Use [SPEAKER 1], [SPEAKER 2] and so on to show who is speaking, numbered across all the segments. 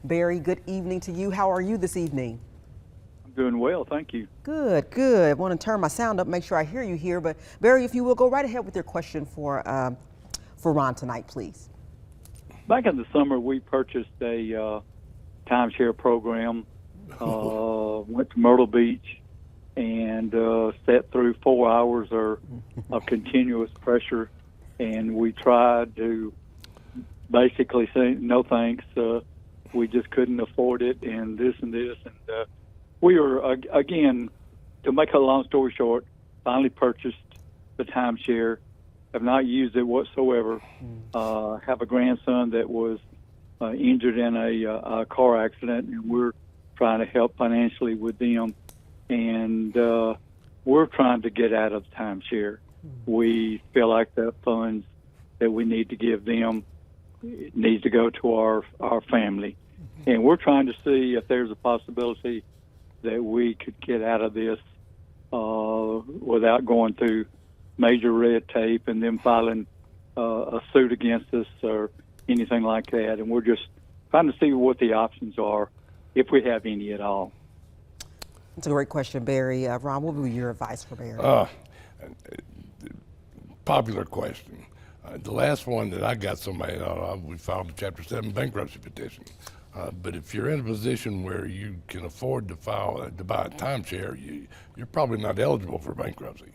[SPEAKER 1] Barry, good evening to you. How are you this evening?
[SPEAKER 2] I'm doing well, thank you.
[SPEAKER 1] Good, good. I want to turn my sound up, make sure I hear you here. But Barry, if you will, go right ahead with your question for Ron tonight, please.
[SPEAKER 2] Back in the summer, we purchased a timeshare program, went to Myrtle Beach, and sat through 4 hours of continuous pressure. And we tried to basically say, no thanks, we just couldn't afford it, and this and this. And we were, again, to make a long story short, finally purchased the timeshare. Have not used it whatsoever. Have a grandson that was injured in a car accident, and we're trying to help financially with them. And we're trying to get out of timeshare. We feel like the funds that we need to give them needs to go to our family. And we're trying to see if there's a possibility that we could get out of this without going through major red tape and them filing a suit against us or anything like that. And we're just trying to see what the options are, if we have any at all.
[SPEAKER 1] That's a great question, Barry. Ron, what would be your advice for Barry?
[SPEAKER 3] Popular question. The last one that I got somebody we filed a Chapter 7 bankruptcy petition. But if you're in a position where you can afford to buy a timeshare, you're probably not eligible for bankruptcy.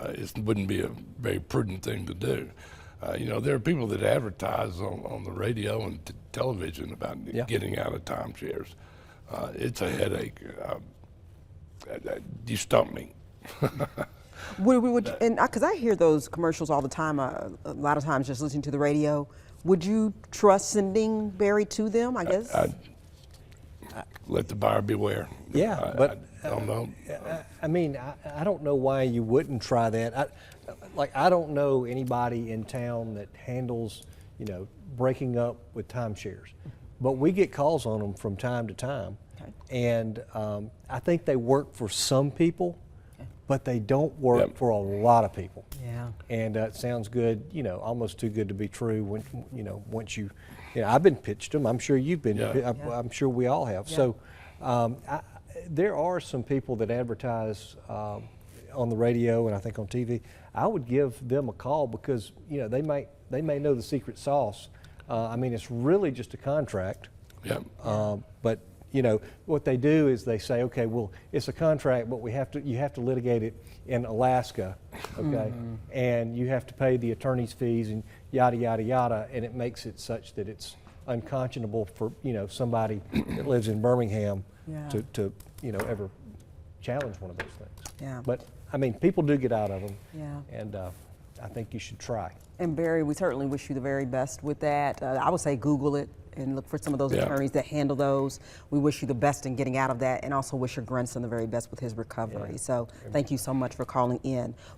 [SPEAKER 3] It wouldn't be a very prudent thing to do. There are people that advertise on the radio and television about getting out of timeshares. It's a headache. You stump me.
[SPEAKER 1] Because I hear those commercials all the time, a lot of times just listening to the radio. Would you trust sending Barry to them, I guess?
[SPEAKER 3] Let the buyer beware.
[SPEAKER 4] Yeah,
[SPEAKER 3] I don't know.
[SPEAKER 4] I mean, I don't know why you wouldn't try that. I don't know anybody in town that handles, breaking up with timeshares. But we get calls on them from time to time. Okay. And I think they work for some people, but they don't work for a lot of people.
[SPEAKER 1] Yeah. And
[SPEAKER 4] it sounds good, almost too good to be true when, once you, I've been pitched them. I'm sure you've been, I'm sure we all have. Yeah. So there are some people that advertise on the radio and I think on TV. I would give them a call because, they may know the secret sauce. I mean, it's really just a contract.
[SPEAKER 3] Yeah.
[SPEAKER 4] But what they do is they say, okay, well, it's a contract, but you have to litigate it in Alaska, okay? And you have to pay the attorney's fees and yada, yada, yada, and it makes it such that it's unconscionable for, somebody that lives in Birmingham to ever challenge one of those things.
[SPEAKER 1] Yeah.
[SPEAKER 4] But, I mean, people do get out of them.
[SPEAKER 1] Yeah.
[SPEAKER 4] And I think you should try.
[SPEAKER 1] And Barry, we certainly wish you the very best with that. I would say Google it and look for some of those attorneys that handle those. We wish you the best in getting out of that, and also wish your grandson the very best with his recovery. So thank you so much for calling in.